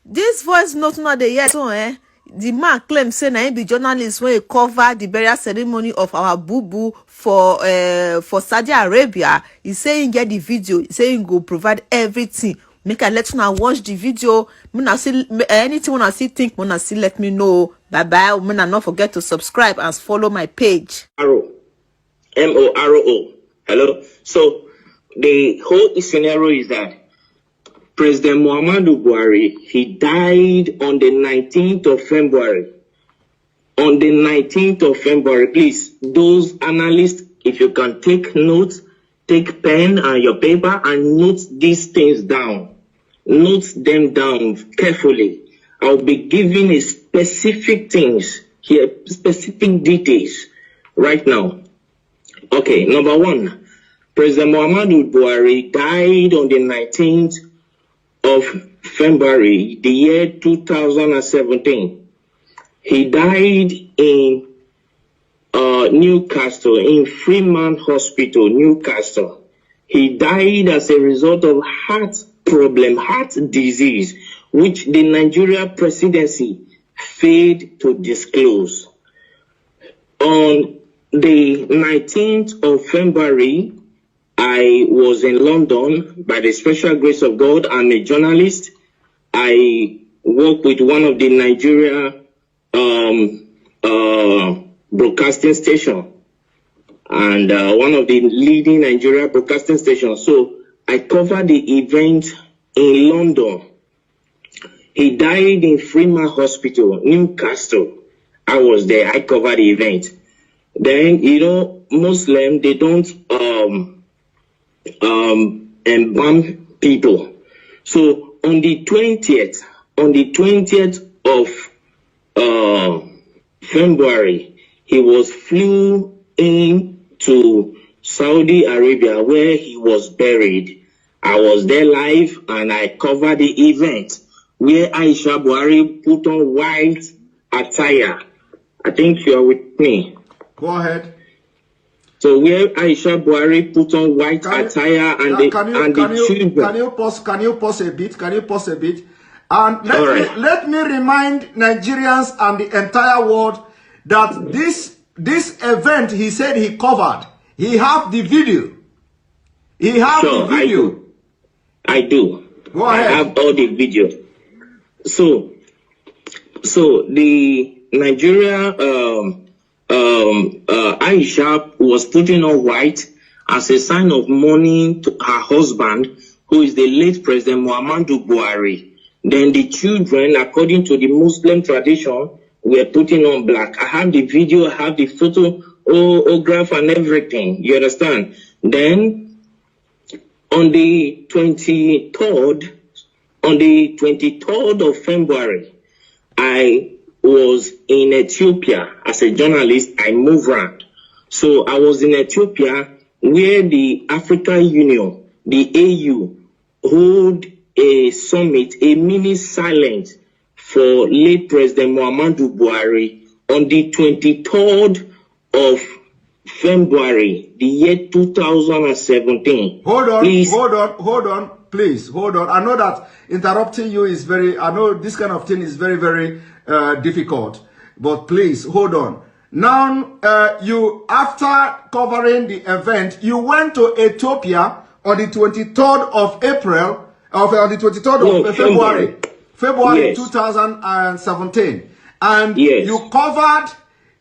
This voice note not the yes so the man claims say na him be journalist when he cover the burial ceremony of our boo for Saudi Arabia. He say he get the video. He say he go provide everything. Make I let you watch the video. Muna see anything when I see think when I see let me know. Bye bye. Muna not forget to subscribe and follow my page. MORO. Hello. So the whole scenario is that President Muhammadu Buhari, he died on the 19th of February. On the 19th of February, please, those analysts, if you can take notes, take pen and your paper and note these things down. Note them down carefully. I'll be giving a specific things here, specific details right now. Okay, number one, President Muhammadu Buhari died on the 19th of February, the year 2017. He died in Newcastle, in Freeman Hospital, Newcastle. He died as a result of heart problem, heart disease, which the Nigeria presidency failed to disclose. On the 19th of February, I was in London. By the special grace of God. I'm a journalist. I work with one of the Nigeria broadcasting station and one of the leading Nigeria broadcasting stations. So I covered the event in London. He died in Freeman Hospital, Newcastle. I was there. I covered the event. Then, you know, Muslim, they don't embalm people. So on the 20th of February, he was flew in to Saudi Arabia where he was buried. I was there live and I covered the event where Aisha Buhari put on white attire. I think you are with me. Go ahead. So where Aisha Buhari put on white attire and the children. Can you pause a bit? Can you pause a bit? And let me remind Nigerians and the entire world that this event he said he covered. He have the video. He have the video. I do. Go ahead. I have all the video. So the Nigeria Aisha was putting on white as a sign of mourning to her husband, who is the late President Muhammadu Buhari. Then the children, according to the Muslim tradition, were putting on black. I have the video, I have the photograph and everything. You understand? Then on the 23rd of February, I was in Ethiopia as a journalist. I moved around. So I was in Ethiopia where the African Union, the AU, hold a summit, a mini silence for late President Muhammadu Buhari on the 23rd of February, the year 2017. Hold on, please, hold on. I know that interrupting you is I know this kind of thing is very, very difficult, but please, hold on. Now, you, after covering the event, you went to Ethiopia on the 23rd of April, on the 23rd of February yes. 2017. And yes.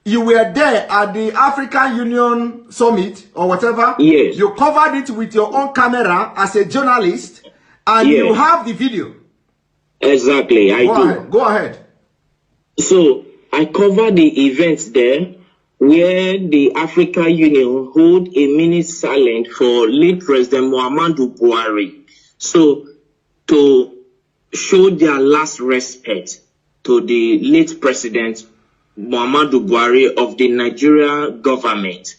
You were there at the African Union Summit or whatever. Yes. You covered it with your own camera as a journalist, and yes. You have the video. Exactly, I do. Go ahead. So I covered the events there where the African Union hold a minute silent for late President Muhammadu Buhari. So to show their last respect to the late President Muhammadu Buhari of the Nigeria government.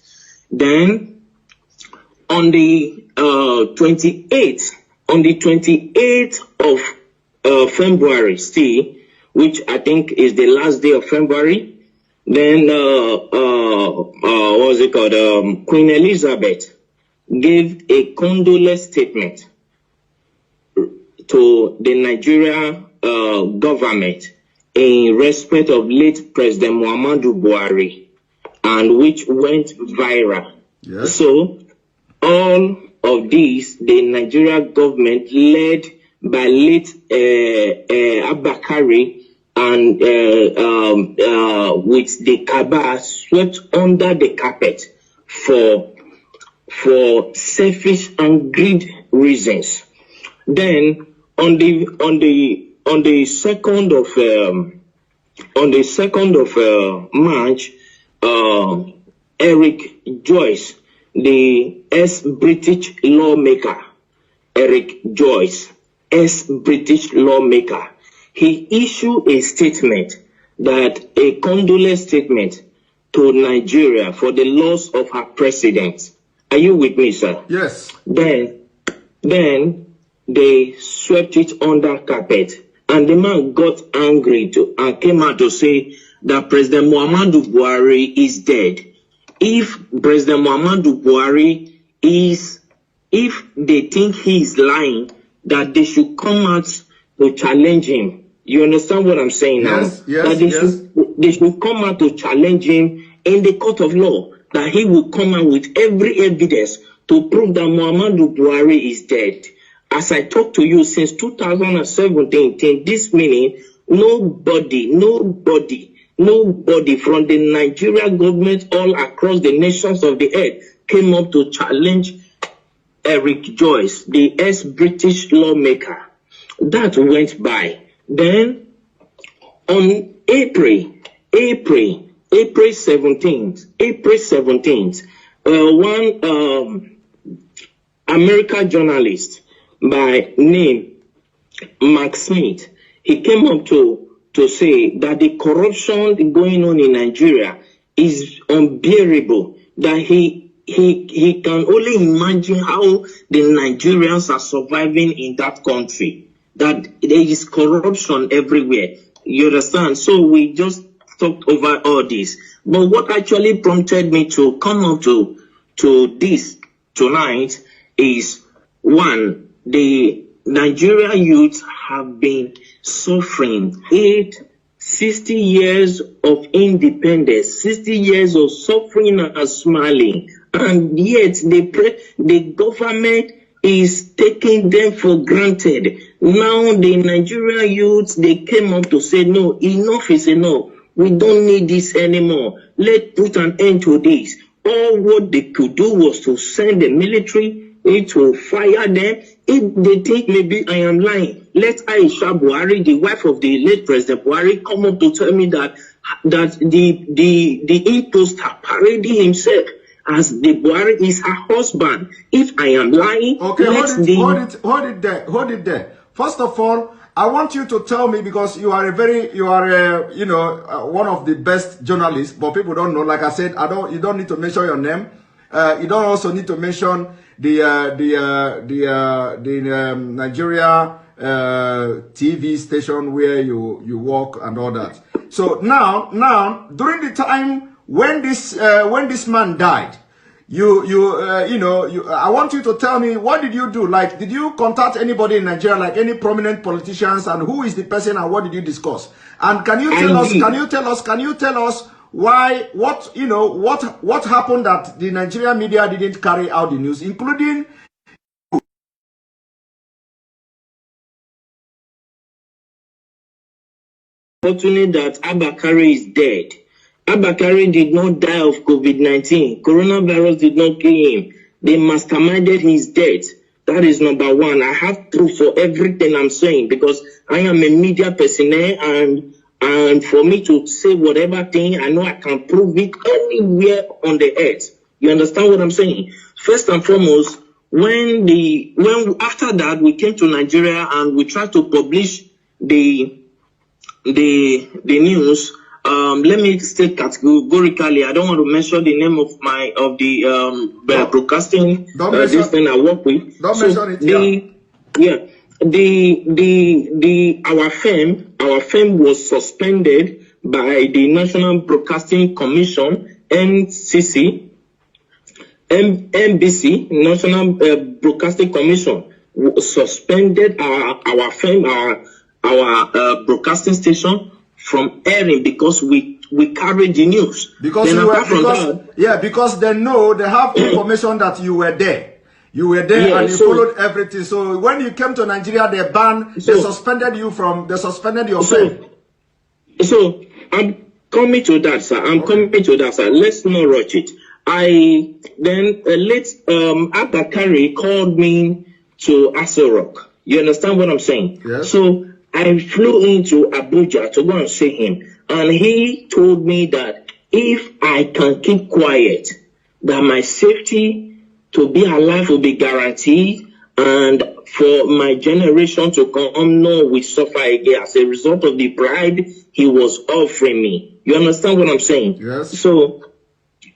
Then on the 28th of February, still, which I think is the last day of February, then what was it called? Queen Elizabeth gave a condolence statement to the Nigeria government in respect of late President Muhammadu Buhari, and which went viral. Yes. So all of these, the Nigerian government led by late Abakari and with the Kaaba swept under the carpet for selfish and greed reasons. Then on the 2nd of March, Eric Joyce, the ex-British lawmaker, ex-British lawmaker, he issued a statement, a condolence statement to Nigeria for the loss of her president. Are you with me, sir? Yes. Then they swept it under carpet, and the man got angry and came out to say that President Muhammadu Buhari is dead. If President Muhammadu Buhari if they think he is lying, that they should come out to challenge him. You understand what I'm saying now? Yes, that they should come out to challenge him in the court of law, that he will come out with every evidence to prove that Muhammadu Buhari is dead. As I talk to you, since 2017, till this minute, nobody from the Nigerian government all across the nations of the earth came up to challenge Eric Joyce, the ex-British lawmaker. That went by. Then on April 17th, one American journalist by name Mark Smith, he came up to say that the corruption going on in Nigeria is unbearable, that he can only imagine how the Nigerians are surviving in that country, that there is corruption everywhere. You understand? So we just talked over all this. But what actually prompted me to come up to this tonight is, one, the Nigerian youth have been suffering 60 years of independence, 60 years of suffering and smiling, and yet the government is taking them for granted. Now the Nigerian youth, they came up to say, no, enough is enough. We don't need this anymore. Let's put an end to this. All what they could do was to send the military to fire them. If they think maybe I am lying, let Aisha Buhari, the wife of the late President Buhari, come up to tell me that the imposter parading himself as the Buhari is her husband. If I am lying, okay, hold it there. First of all, I want you to tell me, because you are one of the best journalists, but people don't know. Like I said, you don't need to mention your name. You don't also need to mention the Nigeria TV station where you work and all that. So now during the time when this man died, I want you to tell me, what did you do? Like, did you contact anybody in Nigeria, like any prominent politicians, and who is the person and what did you discuss? And can you tell us why, what happened that the Nigerian media didn't carry out the news, including fortunate that Abakari is dead. Abakari did not die of COVID-19. Coronavirus did not kill him. They masterminded his death. That is number one. I have proof for everything I'm saying, because I am a media personnel, and for me to say whatever thing, I know I can prove it anywhere on the earth. You understand what I'm saying? First and foremost, when after that we came to Nigeria and we tried to publish the news. Let me state categorically, I don't want to mention the name of the broadcasting this thing I work with. Don't mention it. Our firm was suspended by the National Broadcasting Commission, NBC, National Broadcasting Commission, suspended our firm, our broadcasting station from airing because we carried the news. Because then you were, apart from that, because they know, they have information that you were there. You were there, yeah, and you followed everything. So when you came to Nigeria, they suspended you from, they suspended your pay. So I'm coming to that, sir. Coming to that, sir. Let's not rush it. Abakari called me to Aso Rock. You understand what I'm saying? Yes. So I flew into Abuja to go and see him, and he told me that if I can keep quiet, that my safety to be alive will be guaranteed, and for my generation to come, no, we suffer again as a result of the bribe he was offering me. You understand what I'm saying? Yes. So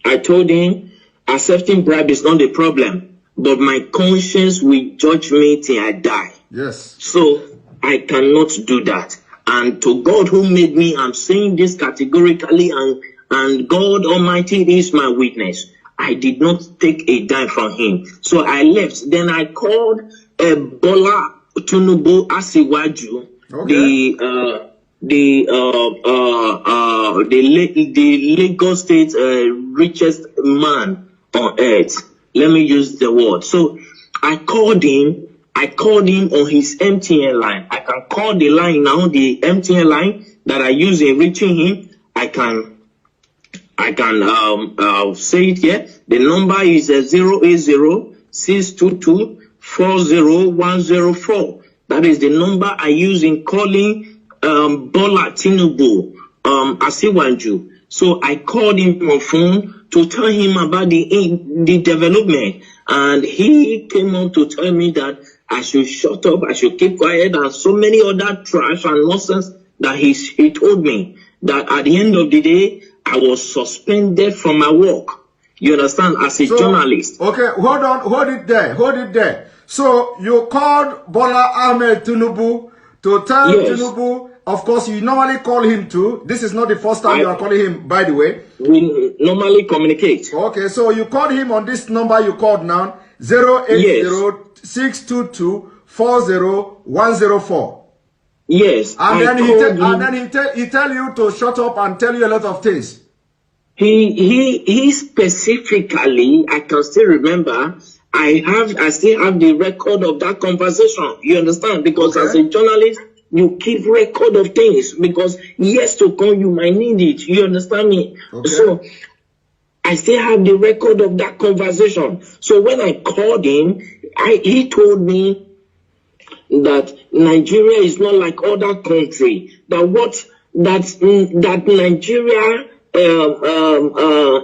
I told him accepting bribe is not the problem, but my conscience will judge me till I die. Yes. So I cannot do that. And to God who made me, I'm saying this categorically, and God Almighty is my witness. I did not take a dime from him. So I left. Then I called Bola Tinubu Asiwaju, okay, the Lagos State richest man on earth. Let me use the word. So I called him on his MTN line. I can call the line now, the MTN line that I use in reaching him. I can say it here. The number is 080-622-40104. That is the number I use in calling Bola Tinubu Asiwaju. So I called him on phone to tell him about the development, and he came on to tell me that I should shut up, I should keep quiet, and so many other trash and nonsense that he told me that at the end of the day I was suspended from my work. You understand? As a journalist. Okay, hold it there. So you called Bola Ahmed Tinubu to tell Tinubu, of course you normally call him too. This is not the first time you are calling him, by the way. We normally communicate. Okay, so you called him on this number you called now, 080-622-40104. Yes. And then he tell you to shut up and tell you a lot of things. He specifically, I can still remember, I still have the record of that conversation. You understand? Because as a journalist, you keep record of things, because years to come you might need it. You understand me? Okay. So I still have the record of that conversation. So when I called him, he told me that Nigeria is not like other countries. That Nigeria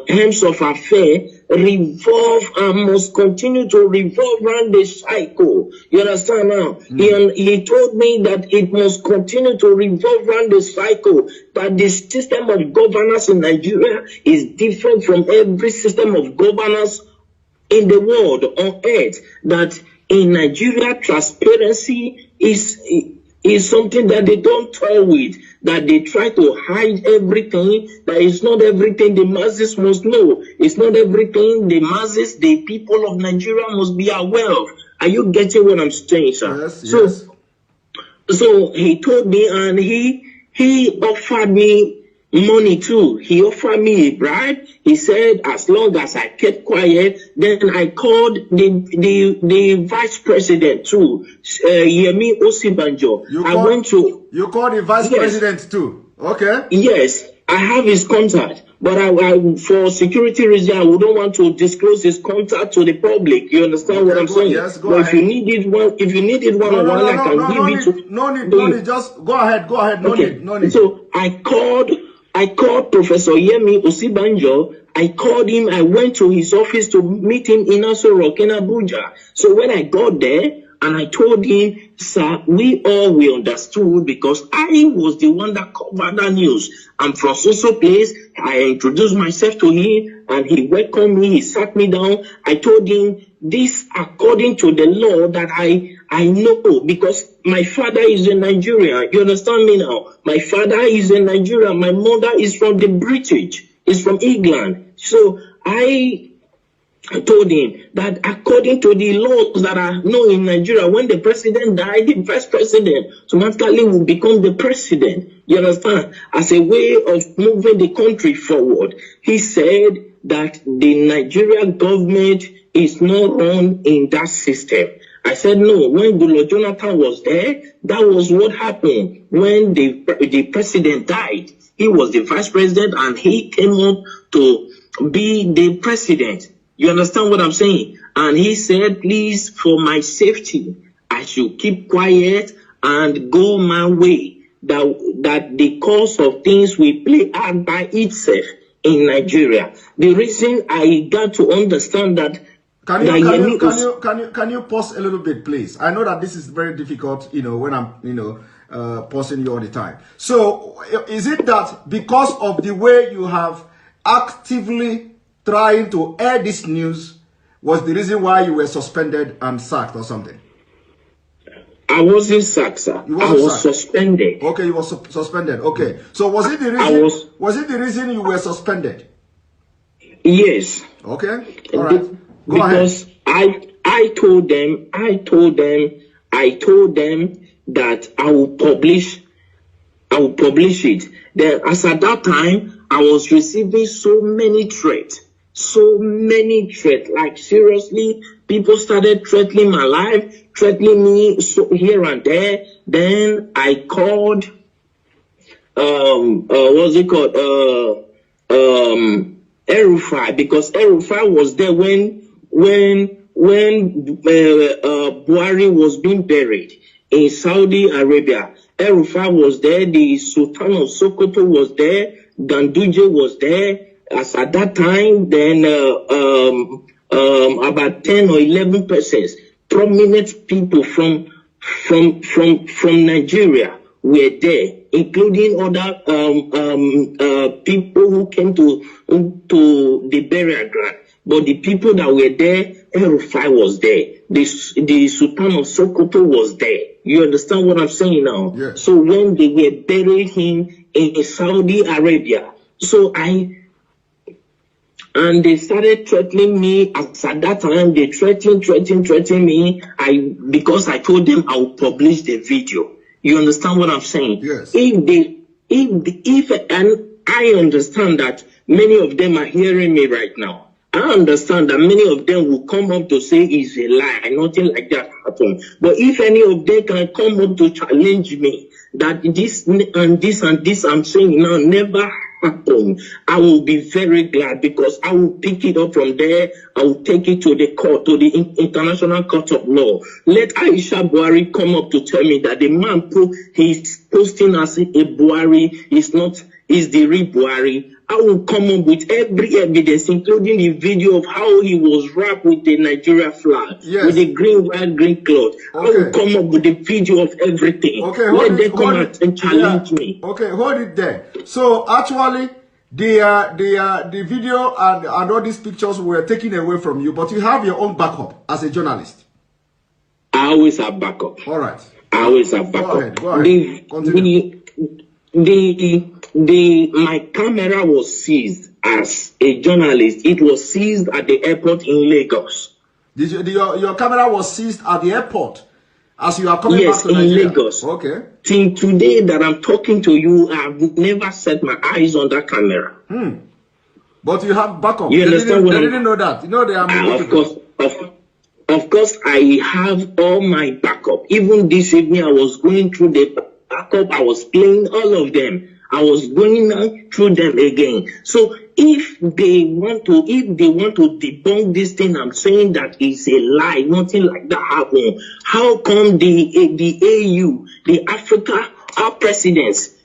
hymns of affair revolve and must continue to revolve around the cycle. You understand now? He told me that it must continue to revolve around the cycle, that the system of governance in Nigeria is different from every system of governance in the world, on earth, that in Nigeria transparency is something that they don't toy with, that they try to hide everything, that it's not everything the masses must know. It's not everything the masses, the people of Nigeria must be aware of. Are you getting what I'm saying, sir? Yes, yes. So he told me, and he offered me money too. He offered me a bribe. He said as long as I kept quiet, then I called the vice president too, Yemi Osibanjo. You called the vice president too. Okay. Yes, I have his contact, but I for security reasons I wouldn't want to disclose his contact to the public. You understand what I'm saying? Yes, go ahead. If you needed one, I can give it to. No need. Just go ahead. No need. So I called Professor Yemi Osibanjo. I called him. I went to his office to meet him in Aso Rock in Abuja. So when I got there, and I told him, sir, we understood, because I was the one that covered that news. I'm from so place. I introduced myself to him, and he welcomed me. He sat me down. I told him this according to the law that I know, because my father is in Nigeria. You understand me now? My father is in Nigeria. My mother is from the British. Is from England. So I told him that according to the laws that are known in Nigeria, when the president died, the vice president automatically will become the president. You understand? As a way of moving the country forward. He said that the Nigerian government is not run in that system. I said, no, when Goodluck Jonathan was there, that was what happened. When the president died, he was the vice president and he came up to be the president. You understand what I'm saying? And he said, please, for my safety, I should keep quiet and go my way. That the course of things will play out by itself in Nigeria. The reason I got to understand that. Can you pause a little bit, please? I know that this is very difficult, when I'm, pausing you all the time. So, is it that because of the way you have actively trying to air this news was the reason why you were suspended and sacked or something? I wasn't sacked, sir. I was suspended. Okay, you were suspended. Okay. So was it the reason? Was it the reason you were suspended? Yes. Okay. All right. Go because ahead. I told them that I will publish it. Then, as at that time, I was receiving so many threats. Like seriously, people started threatening my life, threatening me here and there. Then I called, what's it called? El-Rufai, because El-Rufai was there when Buhari was being buried in Saudi Arabia. El-Rufai was there, the Sultan of Sokoto was there, Ganduje was there. As at that time, then about 10 or 11 persons, prominent people from Nigeria were there, including other people who came to the burial ground. But the people that were there, El-Rufai was there. The Sultan of Sokoto was there. You understand what I'm saying now? Yes. So when they were burying him in Saudi Arabia, and they started threatening me. As at that time, they threatened me. Because I told them I will publish the video. You understand what I'm saying? Yes. And I understand that many of them are hearing me right now. I understand that many of them will come up to say it's a lie, nothing like that happened. But if any of them can come up to challenge me that this and this and this I'm saying now never happened, I will be very glad, because I will pick it up from there. I will take it to the court, to the International Court of Law. Let Aisha Buhari come up to tell me that the man he's posting as a Buhari is the real Buhari. I will come up with every evidence, including the video of how he was wrapped with the Nigeria flag, yes, with the white, green cloth. Okay. I will come up with the video of everything. Okay, let them come out and challenge me. Okay, hold it there. So actually, the video and all these pictures were taken away from you, but you have your own backup as a journalist. I always have backup. All right. I always have backup. Go ahead. Continue. My camera was seized as a journalist. It was seized at the airport in Lagos. Your camera was seized at the airport as you are coming back to Nigeria? Yes, in Lagos. Okay. Till today that I'm talking to you, I've never set my eyes on that camera. But you have backup. You understand what they didn't know that. You know they are Of course, I have all my backup. Even this evening, I was going through the backup. I was playing all of them. I was going through them again. So if they want to debunk this thing, I'm saying that it's a lie. Nothing like that happened. How come the AU, the Africa, our presidents,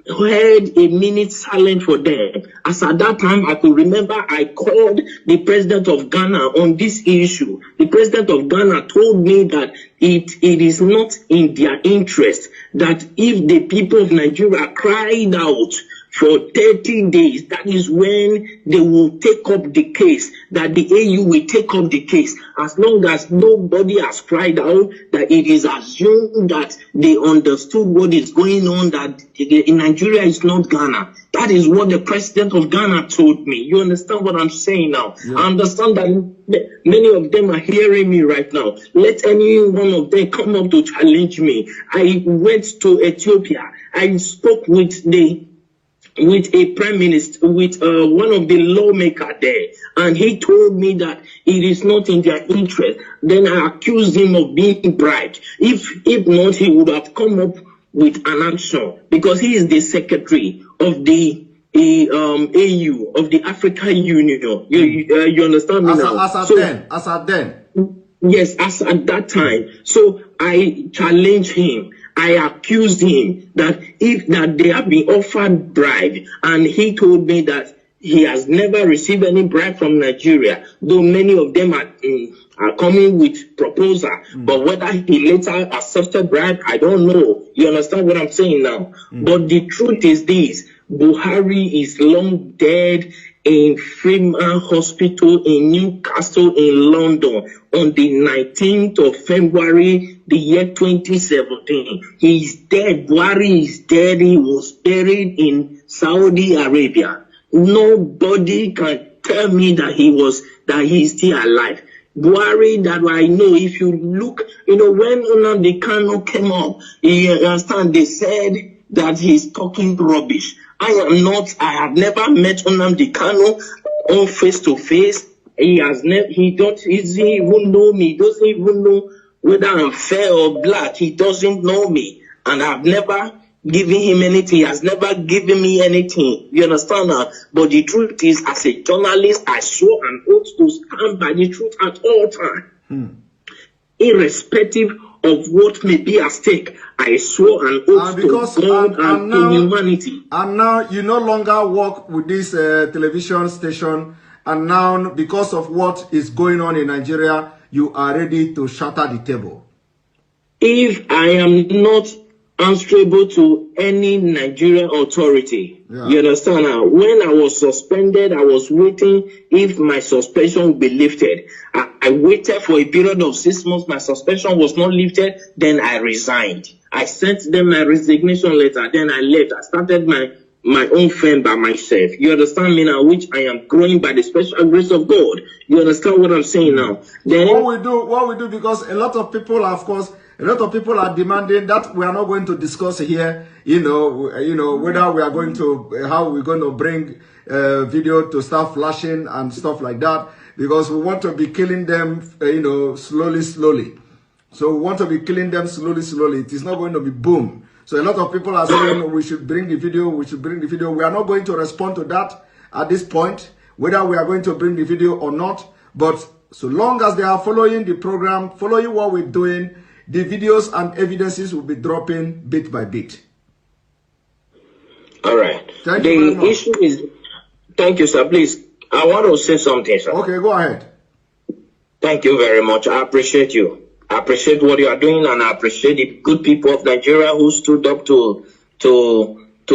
had a minute silent for them? As at that time, I could remember I called the president of Ghana on this issue. The president of Ghana told me that it is not in their interest, that if the people of Nigeria cried out for 30 days. That is when they will take up the case, that the AU will take up the case. As long as nobody has cried out, that it is assumed that they understood what is going on, that in Nigeria is not Ghana. That is what the president of Ghana told me. You understand what I'm saying now? Yeah. I understand that many of them are hearing me right now. Let any one of them come up to challenge me. I went to Ethiopia. I spoke with a prime minister, with one of the lawmakers there, and he told me that it is not in their interest. Then I accused him of being bribed. If not, he would have come up with an action, because he is the secretary of the AU, of the African Union. You understand me now? As at then. Yes, as at that time. So I challenged him. I accused him that they have been offered bribe, and he told me that he has never received any bribe from Nigeria, though many of them are coming with proposal. But whether he later accepted bribe, I don't know. You understand what I'm saying now? But the truth is this: Buhari is long dead in Freeman Hospital in Newcastle in London on the 19th of February, the year 2017. He's dead. Buhari is dead. He was buried in Saudi Arabia. Nobody can tell me that he's still alive. Buhari, that I know, if you look, when Nnamdi Kanu came up, you understand, they said that he's talking rubbish. I have never met Nnamdi Kanu on face to face. He doesn't even know me. He doesn't even know whether I'm fair or black. He doesn't know me. And I've never given him anything. He has never given me anything. You understand now? But the truth is, as a journalist, I swore an oath to stand by the truth at all times. Irrespective of what may be at stake, I swore an oath to God and to humanity. And now you no longer work with this television station, and now because of what is going on in Nigeria, you are ready to shatter the table. If I am not answerable to any Nigerian authority, you understand now? When I was suspended, I was waiting if my suspension would be lifted. I waited for a period of 6 months. My suspension was not lifted. Then I resigned. I sent them my resignation letter. Then I left. I started my own firm by myself. You understand me now? Which I am growing by the special grace of God. You understand what I'm saying now? Then what we do, because a lot of people, of course, a lot of people are demanding that we are not going to discuss here, whether we are going to, how we're going to bring video to start flashing and stuff like that, because we want to be killing them, slowly. So we want to be killing them slowly. It is not going to be boom. So a lot of people are saying we should bring the video, We are not going to respond to that at this point, whether we are going to bring the video or not. But so long as they are following the program, following what we're doing, the videos and evidences will be dropping bit by bit. All right. Thank you very much. Issue is, thank you, sir. Please, I want to say something, sir. Okay, go ahead. Thank you very much. I appreciate you. I appreciate what you are doing, and I appreciate the good people of Nigeria who stood up to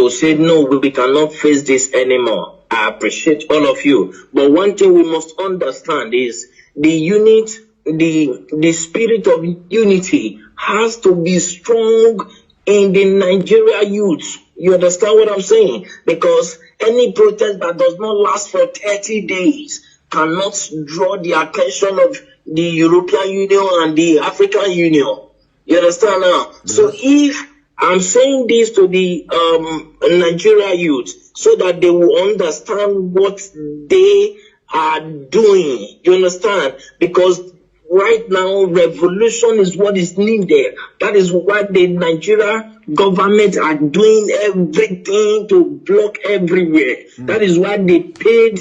say, no, we cannot face this anymore. I appreciate all of you. But one thing we must understand is the spirit of unity has to be strong in the Nigeria youth. You understand what I'm saying? Because any protest that does not last for 30 days cannot draw the attention of the European Union and the African Union. You understand now? Yes. So if I'm saying this to the Nigeria youth, so that they will understand what they are doing. You understand? Because right now, revolution is what is needed. That is why the Nigeria government are doing everything to block everywhere. That is why they paid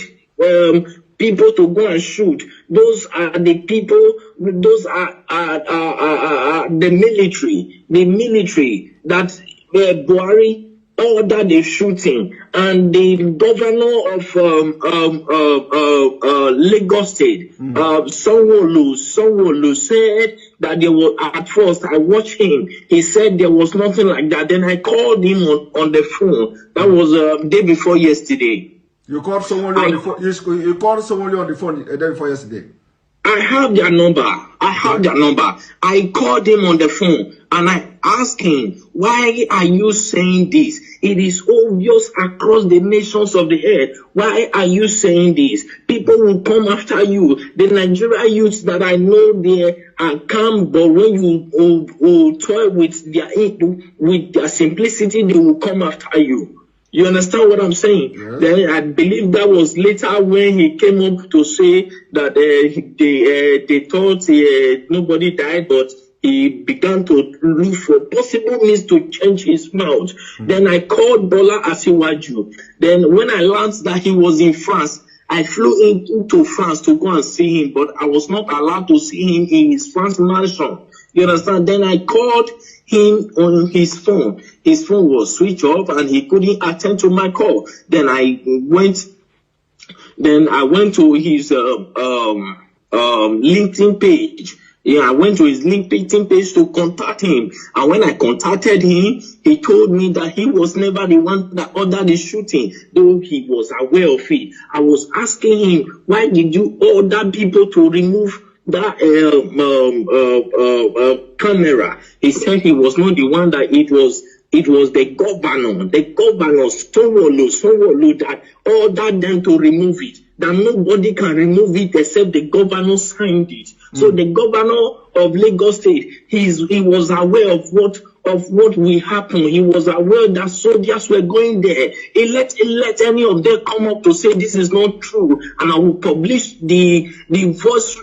people to go and shoot. Those are the people, those are the military. The military that Buhari ordered the shooting, and the governor of Lagos State, Sanwo-Olu said that there was, at first I watched him. He said there was nothing like that. Then I called him on the phone. That was day before yesterday. You called someone on the phone. You called someone on the phone the day before yesterday. I have their number. I called him on the phone and I asked him, why are you saying this? It is obvious across the nations of the earth. Why are you saying this? People will come after you. The Nigerian youths that I know there are calm, but when you toy with their simplicity, they will come after you. You understand what I'm saying? Yes. Then I believe that was later when he came up to say that they thought nobody died, but he began to look for possible means to change his mouth. Then I called Bola Asiwaju. Then when I learned that he was in France, I flew into France to go and see him, but I was not allowed to see him in his France mansion. You understand? Then I called him on his phone. His phone was switched off and he couldn't attend to my call. Then I went to his LinkedIn page. Yeah, I went to his LinkedIn page to contact him. And when I contacted him, he told me that he was never the one that ordered the shooting, though he was aware of it. I was asking him, why did you order people to remove that camera? He said he was not the one, that it was the governor Sanwo-Olu that ordered them to remove it. That nobody can remove it except the governor signed it. So the governor of Lagos State, he was aware of what will happen. He was aware that soldiers were going there. He let any of them come up to say this is not true, and I will publish the voice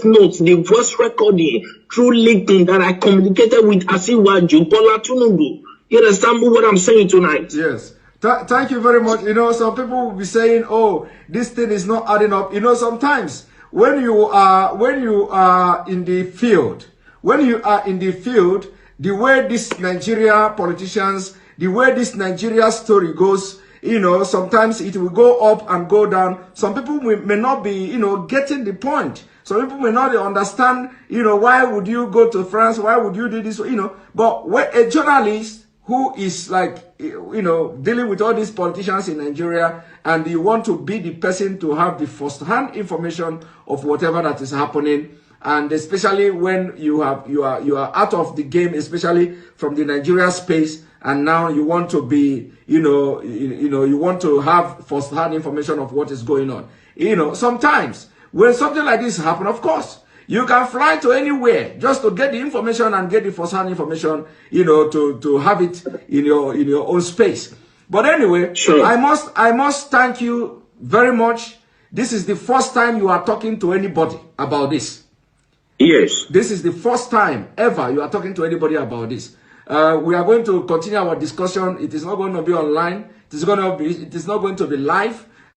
notes, the voice recording through LinkedIn that I communicated with Asiwaju Bola Tinubu. You understand what I'm saying tonight? Yes. Thank you very much. You know, some people will be saying, "Oh, this thing is not adding up." You know, sometimes when you are in the field, the way this Nigeria politicians, the way this Nigeria story goes, you know, sometimes it will go up and go down. Some people may not be, you know, getting the point. Some people may not understand, you know, why would you go to France? Why would you do this? You know, but when a journalist who is like, you know, dealing with all these politicians in Nigeria, and you want to be the person to have the first-hand information of whatever that is happening, and especially when you are out of the game, especially from the Nigeria space, and now you want to be, you want to have first-hand information of what is going on. You know, sometimes when something like this happens, of course, you can fly to anywhere just to get the information and get the first-hand information, you know, to have it in your own space. But anyway, sure. I must thank you very much. This is the first time you are talking to anybody about this. Yes. This is the first time ever you are talking to anybody about this. We are going to continue our discussion. It is not going to be online. It is not going to be live.